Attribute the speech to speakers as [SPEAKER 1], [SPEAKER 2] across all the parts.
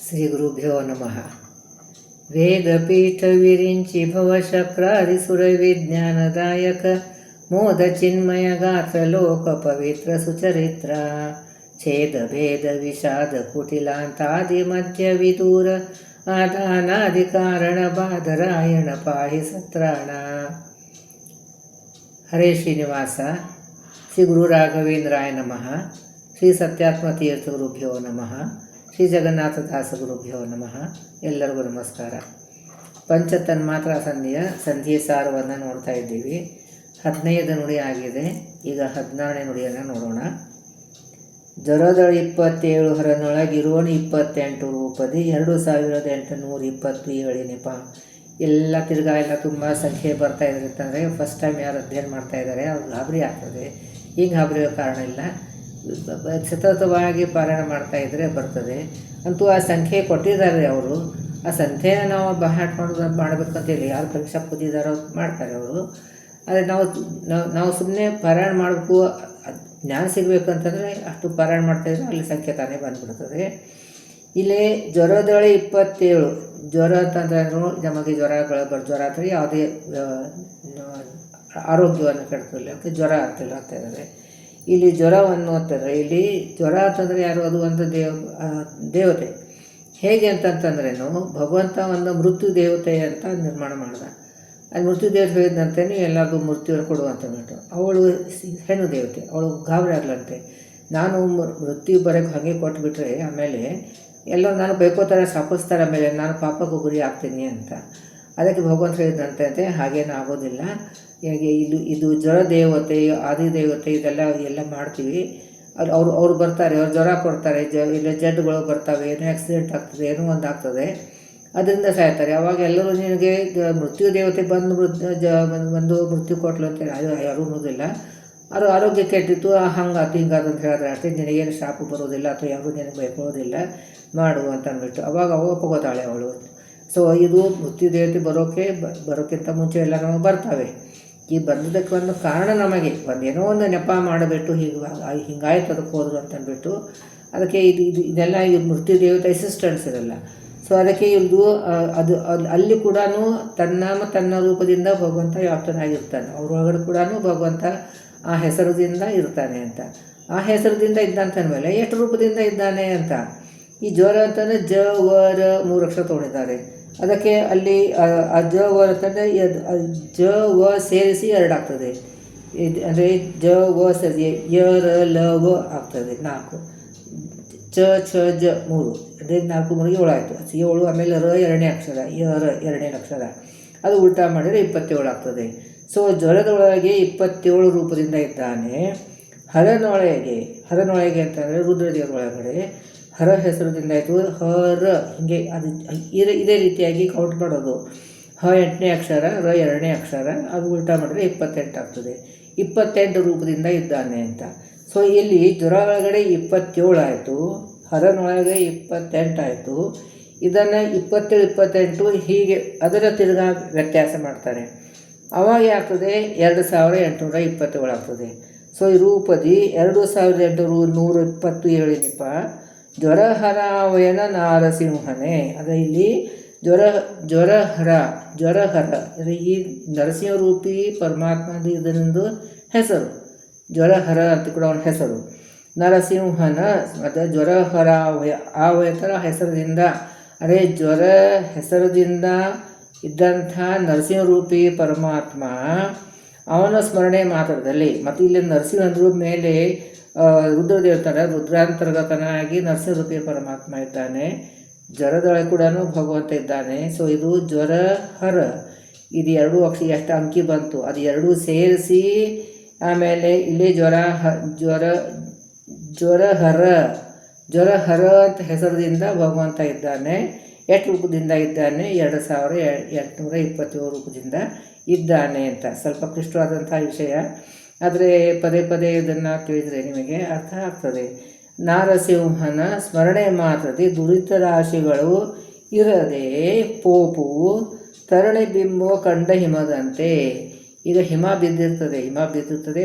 [SPEAKER 1] ಶ್ರೀ ಗುರುಭ್ಯೋ ನಮಃ. ವೇದಪೀಠ ವಿರಿಂಚಿ ಭವಶಕ್ರಾದಿಸುರ ವಿಜ್ಞಾನದಾಯಕ ಮೋದ ಚಿನ್ಮಯ ಗಾತ್ರ ಲೋಕ ಪವಿತ್ರ ಸುಚರಿತ್ರ ಛೇದ ಭೇದ ವಿಷಾದ ಕುಟಿಲಾಂತಾದಿ ಮಧ್ಯ ವಿದೂರ ಆದಾನಾದಿ ಕಾರಣ ಬಾದರಾಯಣ ಪಾಹಿ ಸತ್ರಾಣ. ಹರೇ ಶ್ರೀನಿವಾಸ. ಶ್ರೀ ಗುರು ರಾಘವೇಂದ್ರಾಯ ನಮಃ. ಶ್ರೀ ಸತ್ಯಾತ್ಮ ತೀರ್ಥ ಗುರುಭ್ಯೋ ನಮಃ. ಶ್ರೀ ಜಗನ್ನಾಥದಾಸ ಗುರುಭ್ಯೋ ನಮಃ. ಎಲ್ಲರಿಗೂ ನಮಸ್ಕಾರ. ಪಂಚತನ್ಮಾತ್ರ ಸಂಧಿಯ ಸಾರವನ್ನು ನೋಡ್ತಾ ಇದ್ದೀವಿ. 15ನೇ ನುಡಿ ಆಗಿದೆ. ಈಗ 16ನೇ ನುಡಿಯನ್ನು ನೋಡೋಣ. ಜರದಳ 27 ಹರನೊಳಗಿರೋಣ 28 ರೂಪದಿ 2827 ನೆಪ. ಎಲ್ಲ ತಿರ್ಗಾ ಎಲ್ಲ ತುಂಬ ಸಂಖ್ಯೆ ಬರ್ತಾ ಇದ್ದಾರೆ ಅಂತಂದರೆ ಫಸ್ಟ್ ಟೈಮ್ ಯಾರು ಅಧ್ಯಯನ ಮಾಡ್ತಾ ಇದ್ದಾರೆ ಅವ್ರು ಗಾಬರಿ ಆಗ್ತದೆ. ಈಗ ಗಾಬರಿಯೋ ಕಾರಣ ಇಲ್ಲ, ಸತತವಾಗಿ ಪಾರಾಯಣ ಮಾಡ್ತಾ ಇದ್ದರೆ ಬರ್ತದೆ. ಅಂತೂ ಆ ಸಂಖ್ಯೆ ಕೊಟ್ಟಿದ್ದಾರೆ ಅವರು. ಆ ಸಂಖ್ಯೆನ ನಾವು ಬಹಾಟ್ ಮಾಡಬೇಕಂತೇಳಿ ಯಾರು ಪರೀಕ್ಷಾ ಕೂತಿದ್ದಾರೋ ಮಾಡ್ತಾರೆ ಅವರು. ಆದರೆ ನಾವು ಸುಮ್ಮನೆ ಪಾರಾಯಣ ಮಾಡಬೇಕು, ಜ್ಞಾನ ಸಿಗಬೇಕಂತಂದರೆ ಅಷ್ಟು ಪಾರಾಯಣ ಮಾಡ್ತಾಯಿದ್ರೆ ಅಲ್ಲಿ ಸಂಖ್ಯೆ ತಾನೇ ಬಂದುಬಿಡ್ತದೆ. ಇಲ್ಲಿ ಜ್ವರದೊಳೆ 27. ಜ್ವರ ಅಂತಂದ್ರೆ ನಮಗೆ ಜ್ವರ ಅಂದರೆ ಯಾವುದೇ ಆರೋಗ್ಯವನ್ನು ಕೆಡ್ತಿಲ್ಲ ಅಂತ ಜ್ವರ ಅಂತಿಲ್ಲ ಅಂತ ಇದ್ದಾರೆ. ಇಲ್ಲಿ ಜ್ವರವನ್ನು ಅಂತಂದರೆ ಇಲ್ಲಿ ಜ್ವರ ಅಂತಂದರೆ ಯಾರು? ಅದು ಒಂದು ದೇವತೆ. ಹೇಗೆ ಅಂತಂತಂದ್ರೇನು, ಭಗವಂತ ಒಂದು ಮೃತ್ಯು ದೇವತೆ ಅಂತ ನಿರ್ಮಾಣ ಮಾಡಿದ. ಅಲ್ಲಿ ಮೃತ್ಯು ದೇವತೆ ಹೇಳಿದಂತೆಯೇ ಎಲ್ಲರಿಗೂ ಮೃತ್ಯುವನ್ನು ಕೊಡುವಂತ ಬಿಟ್ಟು ಅವಳು ಹೆಣ್ಣು ದೇವತೆ. ಅವಳು ಗಾಬರಿ ಆಗ್ಲಂತೆ, ನಾನು ಮೃತ್ಯು ಬರೋಕ್ಕೆ ಹಾಗೆ ಕೊಟ್ಟುಬಿಟ್ರೆ ಆಮೇಲೆ ಎಲ್ಲ ನಾನು ಬೈಕೋತಾರೆ, ಸಾಪಿಸ್ತಾರೆ, ಆಮೇಲೆ ನಾನು ಪಾಪಕ್ಕೂ ಗುರಿ ಆಗ್ತೀನಿ ಅಂತ. ಅದಕ್ಕೆ ಭಗವಂತ ಹೇಳಿದಂತೆ ಹಾಗೇನು ಆಗೋದಿಲ್ಲ. ಹೇಗೆ ಇದು ಜ್ವರ ದೇವತೆ, ಆದಿದೇವತೆ, ಎಲ್ಲ ಮಾಡ್ತೀವಿ. ಅವ್ರು ಬರ್ತಾರೆ, ಅವ್ರು ಜ್ವರ ಕೊಡ್ತಾರೆ, ಇಲ್ಲ ಜಡ್ಡುಗಳು ಬರ್ತವೆ, ಏನೋ ಆಕ್ಸಿಡೆಂಟ್ ಆಗ್ತದೆ, ಏನೋ ಒಂದು ಆಗ್ತದೆ, ಅದರಿಂದ ಸಾಯ್ತಾರೆ. ಅವಾಗ ಎಲ್ಲರೂ ನಿನಗೆ ಮೃತ್ಯು ದೇವತೆ ಬಂದು ಮೃತ್ಯು ಕೊಟ್ಲು ಅಂತ ಯಾರೂ ಅನ್ನೋದಿಲ್ಲ. ಅವರು ಆರೋಗ್ಯ ಕೆಟ್ಟಿತ್ತು, ಹಂಗಾತು ಹಿಂಗಾತು ಅಂತ ಹೇಳಿದ್ರೆ ಅಷ್ಟೇ, ನಿನಗೇನು ಶಾಪು ಬರೋದಿಲ್ಲ ಅಥವಾ ಯಾರೂ ನಿನಗೆ ಬೈಕೊಳ್ಳೋದಿಲ್ಲ ಮಾಡು ಅಂತ ಅಂದ್ಬಿಟ್ಟು ಅವಾಗ ಒಪ್ಪಗೋತಾಳೆ ಅವಳು. ಸೊ ಇದು ಮೃತ್ಯು ದೇವತೆ ಬರೋಕ್ಕಿಂತ ಮುಂಚೆ ಎಲ್ಲ ನಮಗೆ ಬರ್ತವೆ. ಈ ಬಂದದಕ್ಕೆ ಒಂದು ಕಾರಣ ನಮಗೆ ಏನೋ ಒಂದು ನೆಪ ಮಾಡಿಬಿಟ್ಟು ಹಿಂಗಾಯ್ತು ಅದಕ್ಕೆ ಹೋದ್ರು ಅಂತ ಅಂದ್ಬಿಟ್ಟು ಅದಕ್ಕೆ ಇದೆಲ್ಲ ಮೃತ್ಯು ದೇವತೆ ಅಸಿಸ್ಟೆಂಟ್ಸ್ ಇರಲ್ಲ. ಸೊ ಅದಕ್ಕೆ ಇದು ಅಲ್ಲಿ ಕೂಡ ತನ್ನ ರೂಪದಿಂದ ಭಗವಂತ ವ್ಯಾಪ್ತನಾಗಿರ್ತಾನೆ. ಅವ್ರೊಳಗಡೆ ಕೂಡ ಭಗವಂತ ಆ ಹೆಸರದಿಂದ ಇರ್ತಾನೆ ಅಂತ. ಆ ಹೆಸರದಿಂದ ಇದ್ದಂತಂದಮೇಲೆ ಎಷ್ಟು ರೂಪದಿಂದ ಇದ್ದಾನೆ ಅಂತ. ಈ ಜ್ವರ ಅಂತಂದರೆ ಜ ವ ರ 3 ಅಕ್ಷರ ತೊಗೊಂಡಿದ್ದಾರೆ. ಅದಕ್ಕೆ ಅಲ್ಲಿ ಆ ಜ ವ ಅಂತಂದರೆ ಜ ವ ಸೇರಿಸಿ 2 ಆಗ್ತದೆ. ಅಂದರೆ ಜ ವ ಸೇರಿಸಿ ಯ ರ ಲ ವ ಆಗ್ತದೆ 4. ಚ ಛ ಜ 3 ಅಂದರೆ 4 3 7 ಆಯಿತು. 7. ಆಮೇಲೆ ರ 2ನೇ ಅಕ್ಷರ, ಯ ರ 2ನೇ ಅಕ್ಷರ, ಅದು ಉಲ್ಟಾ ಮಾಡಿದರೆ 27 ಆಗ್ತದೆ. ಸೊ ಜ್ವರದೊಳಗೆ 27 ರೂಪದಿಂದ ಇದ್ದಾನೆ. ಹರನೊಳಗೆ ಅಂತಂದರೆ ರುದ್ರದೇವರೊಳಗಡೆ ಹರ ಹೆಸರದಿಂದ ಆಯಿತು. ಹರ ಹೀಗೆ ಅದು ಇದೇ ರೀತಿಯಾಗಿ ಕೌಂಟ್ ಮಾಡೋದು. ಹ 8ನೇ ಅಕ್ಷರ, ರ 2ನೇ ಅಕ್ಷರ, ಅದು ಉಲ್ಟಾ ಮಾಡಿದ್ರೆ 28 ಆಗ್ತದೆ. 28 ರೂಪದಿಂದ ಇದ್ದಾನೆ ಅಂತ. ಸೊ ಇಲ್ಲಿ ಜ್ವರ ಒಳಗಡೆ 27 ಆಯಿತು, ಹರನೊಳಗೆ 28 ಆಯಿತು. ಇದನ್ನು 27 28 ಹೀಗೆ ಅದರ ತಿರ್ಗಾ ವ್ಯತ್ಯಾಸ ಮಾಡ್ತಾರೆ. ಅವಾಗ ಆಗ್ತದೆ 2827 ಆಗ್ತದೆ. ಸೊ ಈ ರೂಪದಿ 2827 ನಿಪ ಜ್ವರಹರಾವಯನ ನಾರಸಿಂಹನೇ. ಅದೇ ಇಲ್ಲಿ ಜ್ವರಹರ ಈ ನರಸಿಂಹರೂಪಿ ಪರಮಾತ್ಮ ಇದನ್ನೊಂದು ಹೆಸರು. ಜ್ವರಹರ ಅಂತ ಕೂಡ ಅವನ ಹೆಸರು. ನರಸಿಂಹನ ಮತ್ತು ಜ್ವರಹರಾವಯ ಆವಯತರ ಹೆಸರದಿಂದ, ಅದೇ ಜ್ವರ ಹೆಸರದಿಂದ ಇದ್ದಂಥ ನರಸಿಂಹರೂಪಿ ಪರಮಾತ್ಮ ಅವನ ಸ್ಮರಣೆ ಮಾತ್ರದಲ್ಲಿ. ಮತ್ತು ಇಲ್ಲಿ ನರಸಿಂಹರ ಮೇಲೆ ರುದ್ರದೇವತರ ರುದ್ರಾಂತರ್ಗತನಾಗಿ ನರಸಿಂಹರೂಪಿ ಪರಮಾತ್ಮ ಇದ್ದಾನೆ. ಜ್ವರದೊಳಗೆ ಕೂಡ ಭಗವಂತ ಇದ್ದಾನೆ. ಸೊ ಇದು ಜ್ವರ ಹರ, ಇದು 2 ಅಕ್ಷರ ಎಷ್ಟು ಅಂಕಿ ಬಂತು ಅದು 2 ಸೇರಿಸಿ ಆಮೇಲೆ ಇಲ್ಲಿ ಜ್ವರಹರ ಅಂತ ಹೆಸರದಿಂದ ಭಗವಂತ ಇದ್ದಾನೆ. ಎಷ್ಟು ರೂಪದಿಂದ ಇದ್ದಾನೆ? 2827 ರೂಪದಿಂದ ಇದ್ದಾನೆ ಅಂತ. ಸ್ವಲ್ಪ ಕ್ಲಿಷ್ಟವಾದಂಥ ವಿಷಯ, ಆದರೆ ಪದೇ ಇದನ್ನು ತಿಳಿದರೆ ನಿಮಗೆ ಅರ್ಥ ಆಗ್ತದೆ. ನಾರಸಿಂಹನ ಸ್ಮರಣೆ ಮಾತ್ರದಿ ದುರಿತ ರಾಶಿಗಳು ಇರದೆ ಪೋಪು ತರಣಿ ಬಿಂಬು ಕಂಡ ಹಿಮದಂತೆ. ಈಗ ಹಿಮ ಬಿದ್ದಿರ್ತದೆ,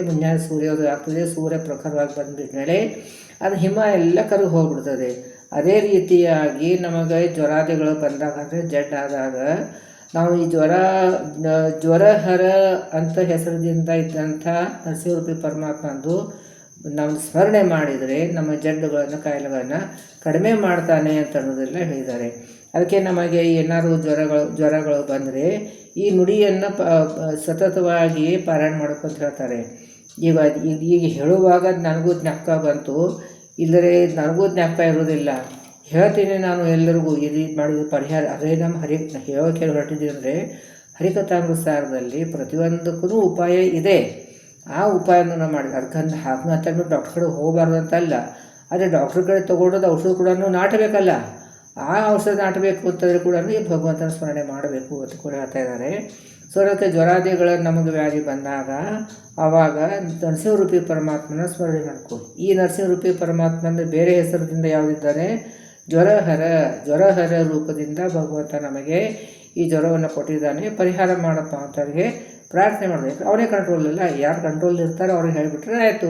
[SPEAKER 1] ಮುಂಜಾನೆ ಸೂರ್ಯೋದಯ ಆಗ್ತದೆ, ಸೂರ್ಯ ಪ್ರಖರವಾಗಿ ಬಂದ ಮೇಲೆ ಅದು ಹಿಮ ಎಲ್ಲ ಕರಗಿ ಹೋಗ್ಬಿಡ್ತದೆ. ಅದೇ ರೀತಿಯಾಗಿ ನಮಗೆ ಜ್ವರಾದಿಗಳು ಬಂದಾಗ ಅಂದರೆ ಜಡ್ಡಾದಾಗ ನಾವು ಈ ಜ್ವರಹರ ಅಂತ ಹೆಸರಿನಿಂದ ಇದ್ದಂಥ ನರಸಿಂಹರೂಪಿ ಪರಮಾತ್ಮಂದು ನಾವು ಸ್ಮರಣೆ ಮಾಡಿದರೆ ನಮ್ಮ ಜಡ್ಡುಗಳನ್ನು ಕಾಯಿಲೆಗಳನ್ನು ಕಡಿಮೆ ಮಾಡ್ತಾನೆ ಅಂತ ಅನ್ನೋದೆಲ್ಲ ಹೇಳಿದ್ದಾರೆ. ಅದಕ್ಕೆ ನಮಗೆ ಏನಾದರೂ ಜ್ವರಗಳು ಬಂದರೆ ಈ ನುಡಿಯನ್ನು ಸತತವಾಗಿ ಪಾರಾಯಣ ಮಾಡ್ಕೊಂತ ಹೇಳ್ತಾರೆ. ಈಗ ಹೇಳುವಾಗ ನನಗೂ ಜ್ಞಾಪಕ ಬಂತು, ಇಲ್ಲರೆ ನನಗೂ ಜ್ಞಾಪಕ ಇರೋದಿಲ್ಲ. ಹೇಳ್ತೀನಿ ನಾನು ಎಲ್ಲರಿಗೂ ಇದು ಮಾಡಿದ ಪರಿಹಾರ. ಅದೇ ನಮ್ಮ ಹೇಳೋಕೆ ಹೊರಟಿದ್ದೀವಿ ಅಂದರೆ ಹರಿಕಥಾಮೃತಸಾರದಲ್ಲಿ ಪ್ರತಿಯೊಂದಕ್ಕೂ ಉಪಾಯ ಇದೆ. ಆ ಉಪಾಯವನ್ನು ನಾವು ಮಾಡಿ ಅದಕ್ಕಂತ ಹಾಕಂತ ಡಾಕ್ಟ್ರ್ ಕಡೆ ಹೋಗಬಾರ್ದು ಅಂತಲ್ಲ. ಆದರೆ ಡಾಕ್ಟ್ರ್ ಕಡೆ ತೊಗೊಂಡೋದು ಔಷಧ ಕೂಡ ನಾಟಬೇಕಲ್ಲ. ಆ ಔಷಧ ನಾಟಬೇಕು ಅಂತಂದರೆ ಕೂಡ ಈ ಭಗವಂತನ ಸ್ಮರಣೆ ಮಾಡಬೇಕು ಅಂತ ಕೂಡ ಹೇಳ್ತಾ ಇದ್ದಾರೆ. ಸೊ ಅದಕ್ಕೆ ಜ್ವರಾದಿಗಳು ನಮಗೆ ವ್ಯಾಧಿ ಬಂದಾಗ ಆವಾಗ ನರಸಿಂಹರೂಪಿ ಪರಮಾತ್ಮನ ಸ್ಮರಣೆ ಮಾಡಬೇಕು. ಈ ನರಸಿಂಹರೂಪಿ ಪರಮಾತ್ಮನ ಬೇರೆ ಹೆಸರಿನಿಂದ ಯಾವುದಿದ್ದಾರೆ, ಜ್ವರಹರ ರೂಪದಿಂದ ಭಗವಂತ ನಮಗೆ ಈ ಜ್ವರವನ್ನು ಕೊಟ್ಟಿದ್ದಾನೆ, ಪರಿಹಾರ ಮಾಡಪ್ಪ ಅಂತವ್ರಿಗೆ ಪ್ರಾರ್ಥನೆ ಮಾಡಬೇಕು. ಅವನೇ ಕಂಟ್ರೋಲ್ ಇಲ್ಲ, ಯಾರು ಕಂಟ್ರೋಲ್ ಇರ್ತಾರೋ ಅವ್ರಿಗೆ ಹೇಳಿಬಿಟ್ರೆ ಆಯಿತು,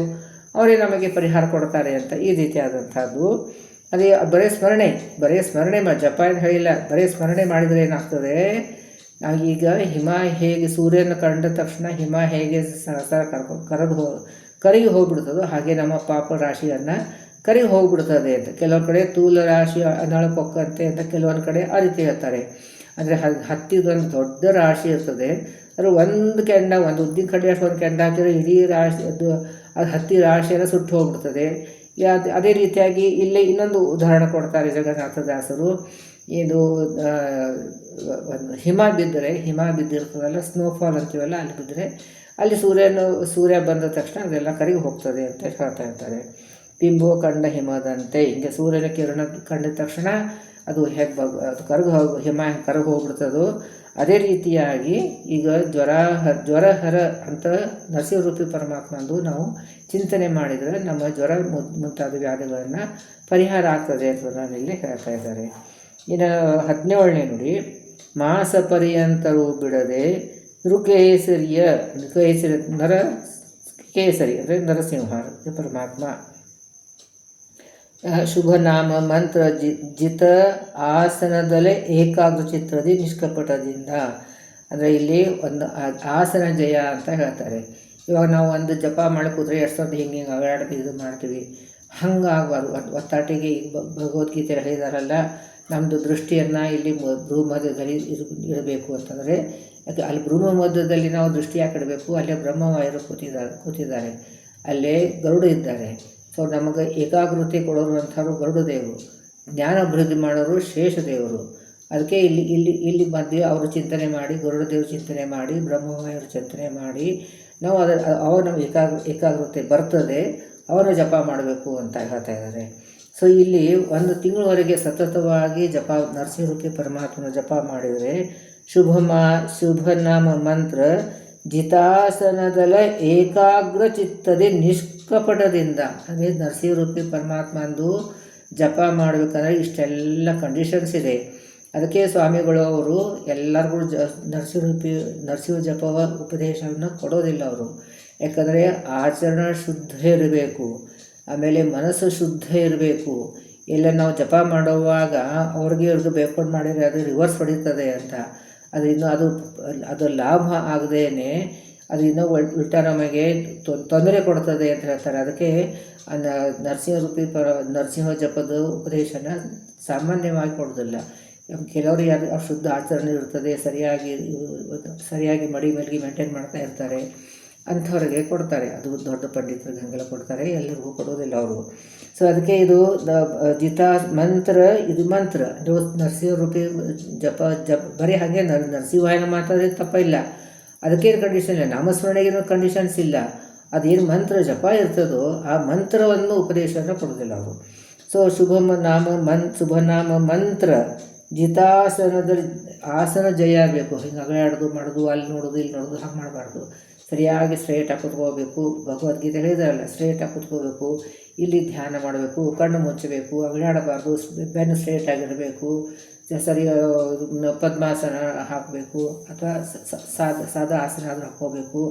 [SPEAKER 1] ಅವರೇ ನಮಗೆ ಪರಿಹಾರ ಕೊಡ್ತಾರೆ ಅಂತ ಈ ರೀತಿಯಾದಂಥದ್ದು. ಅದೇ ಬರೀ ಸ್ಮರಣೆ ಜಪ ಏನು ಹೇಳಿಲ್ಲ, ಬರೀ ಸ್ಮರಣೆ ಮಾಡಿದರೆ ಏನಾಗ್ತದೆ, ನಾವೀಗ ಹಿಮ ಹೇಗೆ ಸೂರ್ಯನ ಕಂಡ ತಕ್ಷಣ ಹಿಮ ಹೇಗೆ ಸರಸರ ಕರಗಿ ಹೋಗ್ಬಿಡ್ತದೋ ಹಾಗೆ ನಮ್ಮ ಪಾಪ ರಾಶಿಯನ್ನು ಕರಗಿ ಹೋಗ್ಬಿಡ್ತದೆ ಅಂತ. ಕೆಲವೊಂದು ಕಡೆ ತೂಲ ರಾಶಿ ಅನಳಪೊಕ್ಕಂತೆ ಅಂತ ಕೆಲವೊಂದು ಕಡೆ ಆ ರೀತಿ ಹೇಳ್ತಾರೆ. ಅಂದರೆ ಹತ್ತಿದೊಂದು ದೊಡ್ಡ ರಾಶಿ ಇರ್ತದೆ, ಅದು ಒಂದು ಕೆಂಡ, ಒಂದು ಉದ್ದಿನ ಕಡ್ಡಿ ಅಷ್ಟು ಒಂದು ಕೆಂಡ ಹಾಕಿದರೆ ಇಡೀ ರಾಶಿ ಅದು ಹತ್ತಿ ರಾಶಿಯನ್ನು ಸುಟ್ಟು ಹೋಗ್ಬಿಡ್ತದೆ. ಅದೇ ರೀತಿಯಾಗಿ ಇಲ್ಲೇ ಇನ್ನೊಂದು ಉದಾಹರಣೆ ಕೊಡ್ತಾರೆ ಜಗನ್ನಾಥದಾಸರು. ಇದು ಒಂದು ಹಿಮ ಬಿದ್ದಿರ್ತದಲ್ಲ, ಸ್ನೋಫಾಲ್ ಅಂತೀವಲ್ಲ, ಅಲ್ಲಿ ಬಿದ್ದರೆ ಅಲ್ಲಿ ಸೂರ್ಯ ಬಂದ ತಕ್ಷಣ ಅದೆಲ್ಲ ಕರಗಿ ಹೋಗ್ತದೆ ಅಂತ ಹೇಳ್ತಾ ಇರ್ತಾರೆ. ಬಿಂಬು ಕಂಡ ಹಿಮದಂತೆ, ಹಿಂಗೆ ಸೂರ್ಯನ ಕಿರಣ ಕಂಡ ತಕ್ಷಣ ಅದು ಹೇಗೆ ಅದು ಹಿಮ ಕರಗಿ ಹೋಗ್ಬಿಡ್ತದೋ ಅದೇ ರೀತಿಯಾಗಿ ಈಗ ಜ್ವರಹರ ಅಂತ ನರಸಿಂಹರೂಪಿ ಪರಮಾತ್ಮಂದು ನಾವು ಚಿಂತನೆ ಮಾಡಿದರೆ ನಮ್ಮ ಜ್ವರ ಮುಂತಾದ ವ್ಯಾಧಿಗಳನ್ನು ಪರಿಹಾರ ಆಗ್ತದೆ ಅಂತ ನಾನಿಲ್ಲಿ ಹೇಳ್ತಾ ಇದ್ದಾರೆ. ಇನ್ನು 17ನೇ ನುಡಿ, ಮಾಸ ಪರ್ಯಂತರೂ ಬಿಡದೆ ಕೇಸರಿ ಅಂದರೆ ನರಸಿಂಹ ಪರಮಾತ್ಮ ಶುಭ ನಾಮ ಮಂತ್ರ ಜಿತ ಆಸನದಲ್ಲೇ ಏಕಾಗ್ರ ಚಿತ್ರದಿ ನಿಷ್ಕಪಟದಿಂದ. ಅಂದರೆ ಇಲ್ಲಿ ಒಂದು ಆಸನ ಜಯ ಅಂತ ಹೇಳ್ತಾರೆ. ಇವಾಗ ನಾವು ಒಂದು ಜಪ ಮಾಡಿ ಕೂತ್ರೆ ಎಷ್ಟು ಹಿಂಗೆ ಅಗಾಡಿ ಇದು ಮಾಡ್ತೀವಿ, ಹಂಗಾಗಬಾರ್ದು. ಒತ್ತಾಟಿಗೆ ಈಗ ಭಗವದ್ಗೀತೆ ಹೇಳಿದಾರಲ್ಲ, ನಮ್ಮದು ದೃಷ್ಟಿಯನ್ನು ಇಲ್ಲಿ ಭ್ರೂಮಧ್ಯದಲ್ಲಿ ಇಡಬೇಕು ಅಂತಂದರೆ, ಯಾಕೆ ಅಲ್ಲಿ ಭ್ರೂಮ ಮಧ್ಯದಲ್ಲಿ ನಾವು ದೃಷ್ಟಿ ಯಾಕೆ ಇಡಬೇಕು, ಅಲ್ಲೇ ಬ್ರಹ್ಮವಾಯರು ಕೂತಿದ್ದಾರೆ, ಅಲ್ಲೇ ಗರುಡ ಇದ್ದಾರೆ. ಸೊ ನಮಗೆ ಏಕಾಗ್ರತೆ ಕೊಡೋರು ಅಂಥವ್ರು ಗರುಡ ದೇವರು, ಜ್ಞಾನ ಅಭಿವೃದ್ಧಿ ಮಾಡೋರು ಶೇಷದೇವರು. ಅದಕ್ಕೆ ಇಲ್ಲಿ ಮಧ್ಯೆ ಅವರು ಚಿಂತನೆ ಮಾಡಿ, ಗರುಡ ದೇವರು ಚಿಂತನೆ ಮಾಡಿ, ಬ್ರಹ್ಮವಾಯರು ಚಿಂತನೆ ಮಾಡಿ ನಾವು ಅವಾಗ ನಮಗೆ ಏಕಾಗ್ರತೆ ಬರ್ತದೆ, ಅವರ ಜಪ ಮಾಡಬೇಕು ಅಂತ ಹೇಳ್ತಾ ಇದ್ದಾರೆ. ಸೊ ಇಲ್ಲಿ 1 ತಿಂಗಳವರೆಗೆ ಸತತವಾಗಿ ನರಸಿಂಹರೂಪಿ ಪರಮಾತ್ಮನ ಜಪ ಮಾಡಿದರೆ ಶುಭನಾಮ ಮಂತ್ರ ಜಿತಾಸನದಲ ಏಕಾಗ್ರ ಚಿತ್ತದೆ ನಿಷ್ಕಪಟದಿಂದ. ಅದೇ ನರಸಿಂಹರೂಪಿ ಪರಮಾತ್ಮಂದು ಜಪ ಮಾಡಬೇಕಂದ್ರೆ ಇಷ್ಟೆಲ್ಲ ಕಂಡೀಷನ್ಸ್ ಇದೆ. ಅದಕ್ಕೆ ಸ್ವಾಮಿಗಳು ಅವರು ಎಲ್ಲರಿಗೂ ನರಸಿಂಹ ಜಪವ ಉಪದೇಶವನ್ನು ಕೊಡೋದಿಲ್ಲ ಅವರು. ಯಾಕಂದರೆ ಆಚರಣೆ ಶುದ್ಧ ಇರಬೇಕು, ಆಮೇಲೆ ಮನಸ್ಸು ಶುದ್ಧ ಇರಬೇಕು. ಎಲ್ಲ ನಾವು ಜಪ ಮಾಡುವಾಗ ಅವ್ರಿಗೆ ಬೇಡ್ಕೊಂಡು ಮಾಡಿದರೆ ಅದು ರಿವರ್ಸ್ ಹೊಡೀತದೆ ಅಂತ. ಅದು ಲಾಭ ಆಗದೇನೆ ಅದು ಇನ್ನೂ ಉಲ್ಟಾ ನಮಗೆ ತೊಂದರೆ ಕೊಡ್ತದೆ ಅಂತ ಹೇಳ್ತಾರೆ. ಅದಕ್ಕೆ ನರಸಿಂಹ ಜಪದ ಉಪದೇಶನ ಸಾಮಾನ್ಯವಾಗಿ ಕೊಡೋದಿಲ್ಲ. ಕೆಲವರು ಯಾರು ಶುದ್ಧ ಆಚರಣೆ ಇರ್ತದೆ, ಸರಿಯಾಗಿ ಮಡಿ ಮಲ್ಗಿ ಮೇಂಟೈನ್ ಮಾಡ್ತಾ ಇರ್ತಾರೆ, ಅಂಥವ್ರಿಗೆ ಕೊಡ್ತಾರೆ. ಅದು ದೊಡ್ಡ ಪಂಡಿತರಿಗೆ ಹಂಗೆಲ್ಲ ಕೊಡ್ತಾರೆ, ಎಲ್ಲರಿಗೂ ಕೊಡೋದಿಲ್ಲ ಅವರು. ಸೊ ಅದಕ್ಕೆ ಇದು ಮಂತ್ರ ನರಸಿಂಹರೂಪಿ ಜಪ ಬರೀ ಹಾಗೆ ನರಸಿಂಹಾಯನ ಮಾತಾಡಿದ್ರೆ ತಪ್ಪಿಲ್ಲ, ಅದಕ್ಕೇನು ಕಂಡೀಷನ್ ಇಲ್ಲ, ನಾಮಸ್ಮರಣೆಗೇನು ಕಂಡೀಷನ್ಸ್ ಇಲ್ಲ. ಅದೇನು ಮಂತ್ರ ಜಪ ಇರ್ತದೋ ಆ ಮಂತ್ರವನ್ನು ಉಪದೇಶನ ಕೊಡೋದಿಲ್ಲ ಅವರು. ಸೊ ಶುಭನಾಮ ಮಂತ್ರ ಜಿತಾಸನದಲ್ಲಿ ಆಸನ ಜಯ ಆಗಬೇಕು. ಹಿಂಗೆ ಅಗಾಡೋದು ಮಾಡೋದು, ಅಲ್ಲಿ ನೋಡೋದು ಇಲ್ಲಿ ನೋಡೋದು ಹಾಗೆ ಮಾಡಬಾರ್ದು. ಸರಿಯಾಗಿ ಸ್ಟ್ರೈಟಾಗಿ ಕೂತ್ಕೋಬೇಕು. ಭಗವದ್ಗೀತೆ ಹೇಳಿದಾರಲ್ಲ, ಸ್ಟ್ರೈಟಾಗಿ ಕೂತ್ಕೋಬೇಕು. ಇಲ್ಲಿ ಧ್ಯಾನ ಮಾಡಬೇಕು, ಕಣ್ಣು ಮುಚ್ಚಬೇಕು, ಅಗಾಡಬಾರ್ದು, ಬೆನ್ನು ಸ್ಟ್ರೈಟಾಗಿರಬೇಕು, ಸರಿ ಪದ್ಮಾಸನ ಹಾಕಬೇಕು ಅಥವಾ ಸಾದಾ ಆಸನ ಆದರೂ ಹಾಕ್ಕೋಬೇಕು.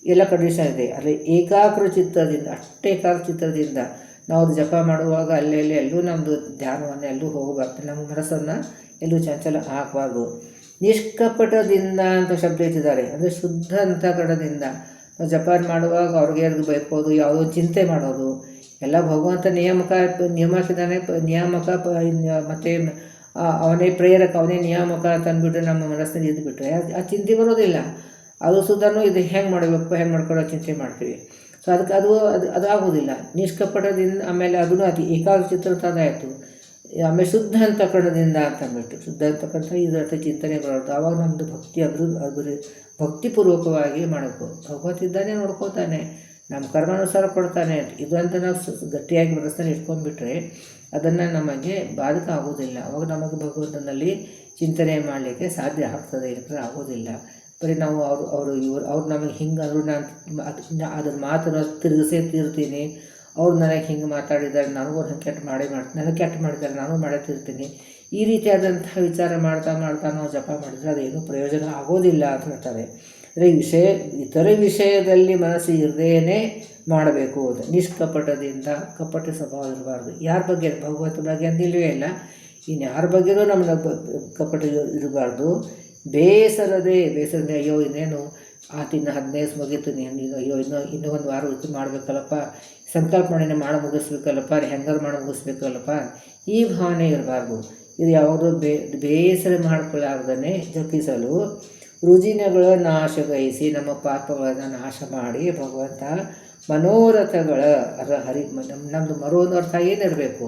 [SPEAKER 1] ಎಲ್ಲ ಕಂಡೀಷನ್ ಇದೆ. ಅಲ್ಲಿ ಏಕಾಗ್ರ ಚಿತ್ತದಿಂದ ನಾವು ಜಪ ಮಾಡುವಾಗ ಅಲ್ಲೆಲ್ಲಿ ಎಲ್ಲೂ ನಮ್ಮದು ಧ್ಯಾನವನ್ನು ಎಲ್ಲೂ ಹೋಗಬಾರ್ದು, ನಮ್ಮ ಮನಸ್ಸನ್ನು ಎಲ್ಲೂ ಚಂಚಲ ಹಾಕಬಾರ್ದು. ನಿಷ್ಕಪಟದಿಂದ ಅಂತ ಶಬ್ದ ಇಟ್ಟಿದ್ದಾರೆ, ಅಂದರೆ ಶುದ್ಧ ಅಂತಃಕರಣದಿಂದ ನಾವು ಜಪ ಮಾಡುವಾಗ ಅವ್ರಿಗೆ ಬೈಕೋದು, ಯಾವುದೋ ಚಿಂತೆ ಮಾಡೋದು ಎಲ್ಲ ಭಗವಂತ ನಿಯಾಮಕಿದ್ದಾನೆ. ಮತ್ತು ಅವನೇ ಪ್ರೇರಕ, ಅವನೇ ನಿಯಾಮಕ ಅಂತ ಅಂದ್ಬಿಟ್ರೆ ನಮ್ಮ ಮನಸ್ಸಿನಲ್ಲಿ ಇದ್ದುಬಿಟ್ರೆ ಆ ಚಿಂತೆ ಬರೋದಿಲ್ಲ. ಅದು ಸುಧಾನು ಇದು ಹೆಂಗೆ ಮಾಡಬೇಕು, ಹೆಂಗೆ ಮಾಡ್ಕೊಳ್ಳೋ ಚಿಂತೆ ಮಾಡ್ತೀವಿ. ಸೊ ಅದಕ್ಕೆ ಅದು ಆಗೋದಿಲ್ಲ. ನಿಷ್ಕಪಟದಿಂದ, ಆಮೇಲೆ ಅದೂ ಅತಿ ಏಕಾಗ್ರಚಿತ್ತದಾಯಿತು. ಆಮೇಲೆ ಶುದ್ಧ ಅಂತಃಕರಣದಿಂದ ಅಂತ ಅಂದ್ಬಿಟ್ಟು, ಶುದ್ಧ ಅಂತಃಕರಣ ಇದರ ಚಿಂತನೆ ಬರೋದು. ಆವಾಗ ನಮ್ಮದು ಭಕ್ತಿ ಭಕ್ತಿಪೂರ್ವಕವಾಗಿ ಮಾಡಬೇಕು. ಭಗವತ್ತಿದ್ದಾನೆ, ನೋಡ್ಕೋತಾನೆ, ನಮ್ಮ ಕರ್ಮಾನುಸಾರ ಕೊಡ್ತಾನೆ. ಇದಂತ ನಾವು ಗಟ್ಟಿಯಾಗಿ ಮನಸ್ಸನ್ನು ಇಟ್ಕೊಂಡ್ಬಿಟ್ರೆ ಅದನ್ನು ನಮಗೆ ಬಾಧಕ ಆಗೋದಿಲ್ಲ. ಅವಾಗ ನಮಗೆ ಭಗವಂತನಲ್ಲಿ ಚಿಂತನೆ ಮಾಡಲಿಕ್ಕೆ ಸಾಧ್ಯ ಆಗ್ತದೆ, ಇಲ್ಲದ್ರೆ ಆಗೋದಿಲ್ಲ. ಬರೀ ನಾವು ಅವ್ರು ನಮಗೆ ಹಿಂಗೆ ಅಂದರು, ನಾನು ಅದ್ರ ಮಾತನ್ನು ತಿರುಗಿಸೇ ತೀರ್ತೀನಿ. ಅವ್ರು ನನಗೆ ಹಿಂಗೆ ಮಾತಾಡಿದ್ದಾರೆ, ನನಗೂ ಹಿಂಗೆ ಕೆಟ್ಟ ಮಾಡ್ತೀನಿ, ನನಗೆ ಕೆಟ್ಟ ಮಾಡಿದ್ದಾರೆ, ನಾನು ಮಾಡತ್ತಿರ್ತೀನಿ. ಈ ರೀತಿಯಾದಂತಹ ವಿಚಾರ ಮಾಡ್ತಾ ನಾವು ಜಪ ಮಾಡಿದರೆ ಅದೇನು ಪ್ರಯೋಜನ ಆಗೋದಿಲ್ಲ ಅಂತ ಹೇಳ್ತಾರೆ. ಅಂದರೆ ಇತರ ವಿಷಯದಲ್ಲಿ ಮನಸ್ಸು ಇರದೇನೆ ಮಾಡಬೇಕು. ಅದು ನಿಷ್ಕಪಟದಿಂದ, ಕಪಟ ಸ್ವಭಾವ ಇರಬಾರ್ದು. ಯಾರ ಬಗ್ಗೆ, ಭಗವಂತ ಬಗ್ಗೆ ಅಂದಿಲ್ವೇ ಇಲ್ಲ, ಇನ್ನು ಯಾರ ಬಗ್ಗೆಯೂ ನಮ್ಮನ್ನ ಕಪಟ ಇರಬಾರ್ದು. ಬೇಸರದೆ ಅಯ್ಯೋ ಇನ್ನೇನು ಆತಿನ 15 ಮುಗೀತು, ಅಯ್ಯೋ ಇನ್ನೂ ಒಂದು ವಾರ ಇದು ಮಾಡಬೇಕಲ್ಲಪ್ಪ, ಸಂಕಲ್ಪ ಮಾಡಿ ಮುಗಿಸ್ಬೇಕಲ್ಲಪ್ಪ, ಹೆಂಗಾರು ಮಾಡಿ ಮುಗಿಸ್ಬೇಕಲ್ಲಪ್ಪ, ಈ ಭಾವನೆ ಇರಬಾರ್ದು. ಇದು ಯಾವುದೋ ಬೇಸರ ಮಾಡಿಕೊಳ್ಳಾರ್ದೇ ಜಪಿಸಲು ರುಜಿನಗಳ ನಾಶಗೈಸಿ, ನಮ್ಮ ಪಾಪಗಳನ್ನು ನಾಶ ಮಾಡಿ ಭಗವಂತ ಮನೋರಥಗಳ ನಮ್ಮದು ಮನೋರಥ ಏನಿರಬೇಕು,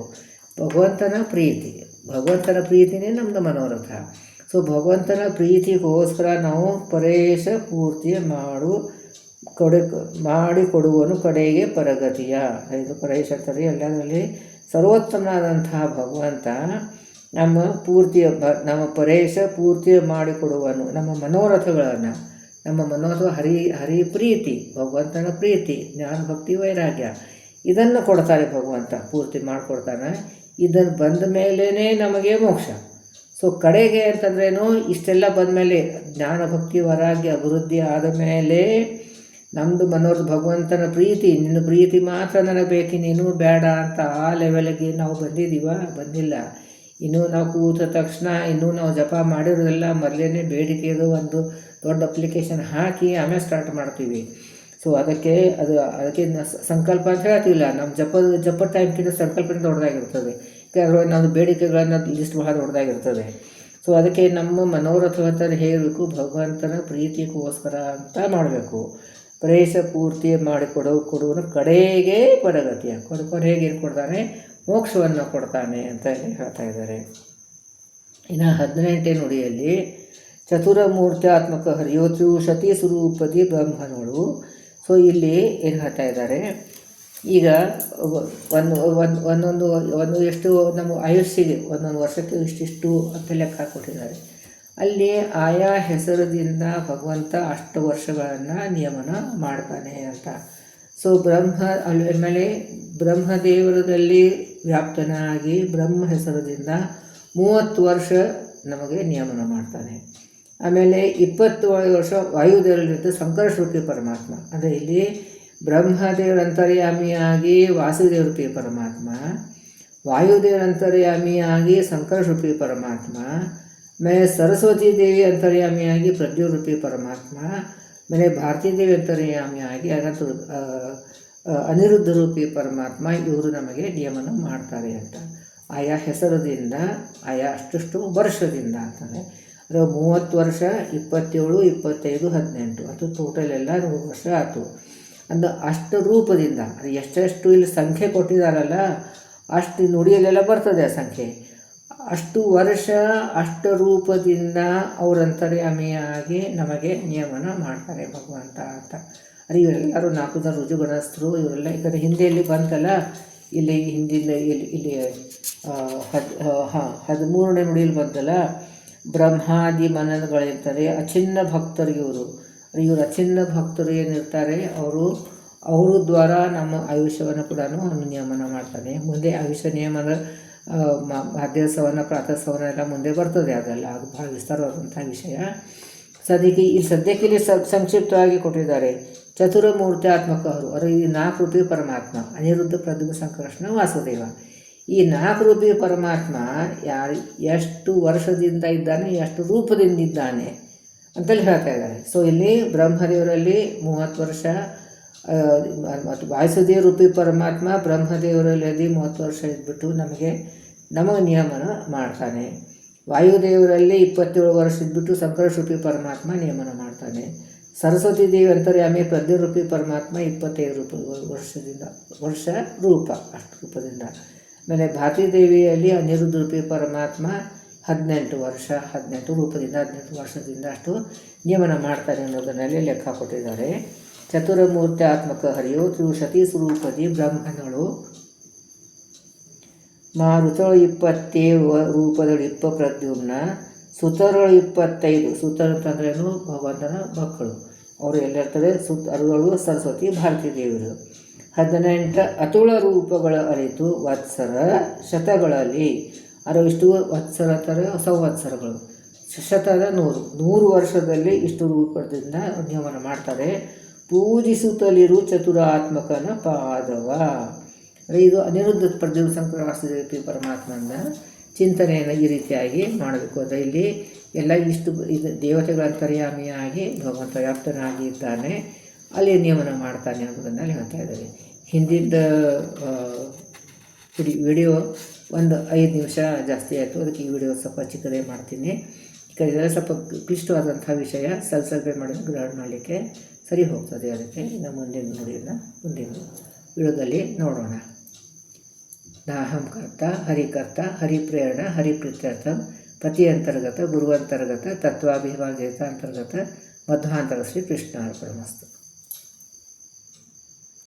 [SPEAKER 1] ಭಗವಂತನ ಪ್ರೀತಿನೇ ನಮ್ಮದು ಮನೋರಥ. ಸೊ ಭಗವಂತನ ಪ್ರೀತಿಗೋಸ್ಕರ ನಾವು ಪರೇಶ ಪೂರ್ತಿ ಮಾಡಿಕೊಡುವನು ಕಡೆಗೆ ಪರಗತಿಯ. ಇದು ಪರೇಶ ಅಂತಾರೆ ಎಲ್ಲದರಲ್ಲಿ ಸರ್ವೋತ್ತಮನಾದಂತಹ ಭಗವಂತ ನಮ್ಮ ಪರೇಶ ಪೂರ್ತಿ ಮಾಡಿಕೊಡುವನು. ನಮ್ಮ ಮನೋರಥಗಳನ್ನು, ಹರಿ ಪ್ರೀತಿ, ಭಗವಂತನ ಪ್ರೀತಿ, ಜ್ಞಾನ ಭಕ್ತಿ ವೈರಾಗ್ಯ ಇದನ್ನು ಕೊಡ್ತಾರೆ ಭಗವಂತ, ಪೂರ್ತಿ ಮಾಡಿಕೊಡ್ತಾನೆ. ಇದನ್ನು ಬಂದ ಮೇಲೇ ನಮಗೆ ಮೋಕ್ಷ. ಸೊ ಕಡೆಗೆ ಅಂತಂದ್ರೇನು, ಇಷ್ಟೆಲ್ಲ ಬಂದಮೇಲೆ ಜ್ಞಾನ ಭಕ್ತಿ ವೈರಾಗ್ಯ ಅಭಿವೃದ್ಧಿ ಆದ ಮೇಲೆ ನಮ್ಮದು ಭಗವಂತನ ಪ್ರೀತಿ, ನಿನ್ನ ಪ್ರೀತಿ ಮಾತ್ರ ನನಗೆ ಬೇಕು, ನೀನು ಬೇಡ ಅಂತ ಆ ಲೆವೆಲ್ಗೆ ನಾವು ಬಂದಿಲ್ಲ. ಇನ್ನೂ ನಾವು ಕೂತ ತಕ್ಷಣ ಇನ್ನೂ ನಾವು ಜಪ ಮಾಡಿರೋದೆಲ್ಲ ಮೊದಲೇ ಬೇಡಿಕೆದು ಒಂದು ದೊಡ್ಡ ಅಪ್ಲಿಕೇಶನ್ ಹಾಕಿ ಆಮೇಲೆ ಸ್ಟಾರ್ಟ್ ಮಾಡ್ತೀವಿ. ಸೊ ಅದಕ್ಕೆ ಸಂಕಲ್ಪ ಅಂತ ಹೇಳ್ತೀವಿಲ್ಲ, ನಮ್ಮ ಜಪ ಟೈಮ್ಗಿಂತ ಸಂಕಲ್ಪನೇ ದೊಡ್ಡದಾಗಿರ್ತದೆ. ಯಾಕಂದರೆ ನಮ್ಮ ಬೇಡಿಕೆಗಳನ್ನು ಲಿಸ್ಟ್ ಬಹಳ ದೊಡ್ಡದಾಗಿರ್ತದೆ. ಸೊ ಅದಕ್ಕೆ ನಮ್ಮ ಮನೋರಥವನ್ನು ಹೇಳಬೇಕು, ಭಗವಂತನ ಪ್ರೀತಿಗೋಸ್ಕರ ಅಂತ ಮಾಡಬೇಕು. ಪ್ರೇಷ ಪೂರ್ತಿ ಕೊಡುವನು ಕಡೆಗೆ ಪರಗತಿಯ, ಕೊನೆಗೆ ಏನು ಕೊಡ್ತಾನೆ, ಮೋಕ್ಷವನ್ನು ಕೊಡ್ತಾನೆ ಅಂತ ಹೇಳ್ತಾ ಇದ್ದಾರೆ. ಇನ್ನು 18ನೇ ನುಡಿಯಲ್ಲಿ ಚತುರಮೂರ್ತ್ಯಾತ್ಮಕ ಹರಿಯೋತ್ರಿಷತಿ ಸ್ವರೂಪದಿ ಬ್ರಹ್ಮನೋಳು. ಸೊ ಇಲ್ಲಿ ಏನು ಹೇಳ್ತಾ ಇದ್ದಾರೆ, ಈಗ ಒಂದು ಎಷ್ಟು ನಮ್ಮ ಆಯುಷ್ಯಗೆ ಒಂದೊಂದು ವರ್ಷಕ್ಕೆ ಇಷ್ಟಿಷ್ಟು ಅಂತ ಲೆಕ್ಕ ಹಾಕ್ಕೊಟ್ಟಿದ್ದಾರೆ. ಅಲ್ಲಿ ಆಯಾ ಹೆಸರದಿಂದ ಭಗವಂತ ಅಷ್ಟು ವರ್ಷಗಳನ್ನು ನಿಯಮನ ಮಾಡ್ತಾನೆ ಅಂತ. ಸೊ ಆಮೇಲೆ ಬ್ರಹ್ಮದೇವರದಲ್ಲಿ ವ್ಯಾಪ್ತನಾಗಿ ಬ್ರಹ್ಮ ಹೆಸರದಿಂದ 30 ವರ್ಷ ನಮಗೆ ನಿಯಮನ ಮಾಡ್ತಾನೆ. ಆಮೇಲೆ 20 ವರ್ಷ ವಾಯುದೇವರಲ್ಲಿದ್ದ ಸಂಕರ್ಷರೂಪಿ ಪರಮಾತ್ಮ, ಅಂದರೆ ಇಲ್ಲಿ ಬ್ರಹ್ಮದೇವರ ಅಂತರ್ಯಾಮಿಯಾಗಿ ವಾಸುದೇವರೂಪಿ ಪರಮಾತ್ಮ, ವಾಯುದೇವರ ಅಂತರ್ಯಾಮಿಯಾಗಿ ಸಂಕರ್ಷರೂಪಿ ಪರಮಾತ್ಮ, ಆಮೇಲೆ ಸರಸ್ವತೀ ದೇವಿ ಅಂತರ್ಯಾಮಿಯಾಗಿ ಪ್ರಜ್ಞರೂಪಿ ಪರಮಾತ್ಮ, ಆಮೇಲೆ ಭಾರತೀ ದೇವಿ ಅಂತರ್ಯಾಮಿಯಾಗಿ ಅನಿರುದ್ಧ ರೂಪಿ ಪರಮಾತ್ಮ, ಇವರು ನಮಗೆ ನಿಯಮನ ಮಾಡ್ತಾರೆ ಅಂತ. ಆಯಾ ಹೆಸರದಿಂದ, ಆಯಾ ಅಷ್ಟು ವರ್ಷದಿಂದ ಅಂತಂದರೆ ಅದು 30 ವರ್ಷ, 27, 25, 18 ಅದು ಟೋಟಲ್ ಎಲ್ಲ 100 ವರ್ಷ ಆಯಿತು. ಅಷ್ಟು ರೂಪದಿಂದ, ಅದು ಎಷ್ಟೆಷ್ಟು ಇಲ್ಲಿ ಸಂಖ್ಯೆ ಕೊಟ್ಟಿದ್ದಾರಲ್ಲ ಅಷ್ಟು ನುಡಿಯಲ್ಲೆಲ್ಲ ಬರ್ತದೆ ಆ ಸಂಖ್ಯೆ. ಅಷ್ಟು ವರ್ಷ ಅಷ್ಟು ರೂಪದಿಂದ ಅವರಂತರ್ಯಾಮಿಯಾಗಿ ನಮಗೆ ನಿಯಮನ ಮಾಡ್ತಾರೆ ಭಗವಂತ ಅಂತ. ಅದು ಇವರೆಲ್ಲರೂ 4 ಜನ ರುಜುಗಣಸ್ಥರು, ಇವರೆಲ್ಲ ಈ ಕಡೆ ಹಿಂದೆಯಲ್ಲಿ ಬಂತಲ್ಲ, ಇಲ್ಲಿ ಹಿಂದಿನ ಇಲ್ಲಿ 13ನೇ ನುಡಿಯಲ್ಲಿ ಬಂತಲ್ಲ, ಬ್ರಹ್ಮಾದಿ ಮನನಗಳಿರ್ತಾರೆ, ಅಚಿನ್ನ ಭಕ್ತರಿಗೆ ಇವರು ಅಚಿನ್ನ ಭಕ್ತರು ಏನಿರ್ತಾರೆ ಅವರು ದ್ವಾರ ನಮ್ಮ ಆಯುಷ್ಯವನ್ನು ಕೂಡ ನಿಯಮನ ಮಾಡ್ತಾನೆ. ಮುಂದೆ ಆಯುಷ್ಯ ನಿಯಮನ ಮಧ್ಯ ಸವನ ಪ್ರಾತಃ ಸವನ ಎಲ್ಲ ಮುಂದೆ ಬರ್ತದೆ, ಅದೆಲ್ಲ ಅದು ಭಾಳ ವಿಸ್ತಾರವಾದಂಥ ವಿಷಯ. ಸದ್ಯಕ್ಕೆ ಇಲ್ಲಿ ಸಂಕ್ಷಿಪ್ತವಾಗಿ ಕೊಟ್ಟಿದ್ದಾರೆ. ಚತುರಮೂರ್ತ್ಯಾತ್ಮಕರು ಅವರು ಈ 4 ರೂಪಿ ಪರಮಾತ್ಮ ಅನಿರುದ್ಧ ಪ್ರದ್ಯುಮ್ನ ಸಂಕರ್ಷಣ ವಾಸುದೇವ. ಈ 4 ರೂಪಿ ಪರಮಾತ್ಮ ಎಷ್ಟು ವರ್ಷದಿಂದ ಇದ್ದಾನೆ, ಎಷ್ಟು ರೂಪದಿಂದ ಇದ್ದಾನೆ ಅಂತೇಳಿ ಹೇಳ್ತಾ ಇದ್ದಾರೆ. ಸೊ ಇಲ್ಲಿ ಬ್ರಹ್ಮದೇವರಲ್ಲಿ 30 ವರ್ಷ ಮತ್ತು ವಾಸುದೇವ ರೂಪಿ ಪರಮಾತ್ಮ ಬ್ರಹ್ಮದೇವರಲ್ಲಿ 30 ವರ್ಷ ಇದ್ಬಿಟ್ಟು ನಮಗೆ ನಿಯಮನ ಮಾಡ್ತಾನೆ. ವಾಯುದೇವರಲ್ಲಿ 27 ವರ್ಷ ಇದ್ಬಿಟ್ಟು ಸಂಕರ್ಷ ರೂಪಿ ಪರಮಾತ್ಮ ನಿಯಮನ ಮಾಡ್ತಾನೆ. ಸರಸ್ವತಿ ದೇವಿ ಅಂತರ್ಯಾಮಿ ಪ್ರದ್ಯುರೂಪಿ ಪರಮಾತ್ಮ 25 ವರ್ಷ ರೂಪ, ಅಷ್ಟು ರೂಪದಿಂದ. ಆಮೇಲೆ ಭಾರತೀದೇವಿಯಲ್ಲಿ ಅನಿರುದ್ಧ ರೂಪಿ ಪರಮಾತ್ಮ 18 ವರ್ಷ, 18 ರೂಪದಿಂದ 18 ವರ್ಷದಿಂದ ಅಷ್ಟು ನಿಯಮನ ಮಾಡ್ತಾನೆ ಅನ್ನೋದನ್ನಲ್ಲಿ ಲೆಕ್ಕ ಕೊಟ್ಟಿದ್ದಾರೆ. ಚತುರಮೂರ್ತ್ಯಾತ್ಮಕ ಹರಿಯೋ ತ್ರಿಶತಿ ಸ್ವರೂಪದಿ ಬ್ರಹ್ಮನಳು ಮಾರುತಳು 27 ರೂಪದಳು 20 ಪ್ರದ್ಯುಮ್ನ, ಸುತರಳು 25, ಸುತರ ಅಂತಂದ್ರೇನು ಭಗವಂತನ ಮಕ್ಕಳು, ಅವರು ಎಲ್ಲಿರ್ತಾರೆ, ಅರುಗಳು ಸರಸ್ವತಿ ಭಾರತೀ ದೇವರು. 18 ಅತುಳ ರೂಪಗಳ ಅರಿತು ವತ್ಸರ ಶತಗಳಲ್ಲಿ, ಇಷ್ಟು ವತ್ಸರ ಅಂತಾರೆ ಸಂವತ್ಸರಗಳು, ಶತದ 100 ವರ್ಷದಲ್ಲಿ ಇಷ್ಟು ರೂಪದಿಂದ ನಿಯಮನ ಮಾಡ್ತಾರೆ. ಪೂಜಿಸುತ್ತಲಿರು ಚತುರಾತ್ಮಕನ ಪಾದವ. ಇದು ಅನಿರುದ್ಧ ಪ್ರದ್ಯುಮ್ನ ಸಂಕರ ವಾಸುದೇವ ಪರಮಾತ್ಮನ ಚಿಂತನೆಯನ್ನು ಈ ರೀತಿಯಾಗಿ ಮಾಡಬೇಕು. ಅಂದರೆ ಇಲ್ಲಿ ಎಲ್ಲ ಇಷ್ಟು ಇದು ದೇವತೆಗಳ ಅಂತರ್ಯಾಮಿಯಾಗಿ ಭಗವಂತ ವ್ಯಾಪ್ತನಾಗಿ ಇದ್ದಾನೆ, ಅಲ್ಲಿ ನಿಯಮನ ಮಾಡ್ತಾನೆ ಅನ್ನೋದನ್ನು ಹೇಳ್ತಾ ಇದ್ದಾರೆ. ಹಿಂದಿದ್ದ ವಿಡಿಯೋ ಒಂದು 5 ನಿಮಿಷ ಜಾಸ್ತಿ ಆಯಿತು, ಅದಕ್ಕೆ ಈ ವಿಡಿಯೋ ಸ್ವಲ್ಪ ಚಿಕ್ಕದೇ ಮಾಡ್ತೀನಿ. ಇದೆಲ್ಲ ಸ್ವಲ್ಪ ಕ್ಲಿಷ್ಟವಾದಂಥ ವಿಷಯ, ಸ್ವಲ್ಪ ಮಾಡಿದ್ರೆ ಗ್ರಹಣ ಮಾಡಲಿಕ್ಕೆ ಸರಿ ಹೋಗ್ತದೆ. ಅದಕ್ಕೆ ಇನ್ನು ಮುಂದಿನ ವಿಡಿಯೋದಲ್ಲಿ ನೋಡೋಣ. ನಾಹಂಕರ್ತ ಹರಿಕರ್ತ ಹರಿಪ್ರೇರಣ ಹರಿಪ್ರೀತ್ಯರ್ಥ ಪ್ರತಿಯಂತರ್ಗತ ಗುರುವಂತರ್ಗತ ತತ್ವಾಭಿಮಾನ ಅಂತರ್ಗತ ಮಧ್ವಾಂತರ ಶ್ರೀ ಕೃಷ್ಣಾರ್ಪಣಮಸ್ತು.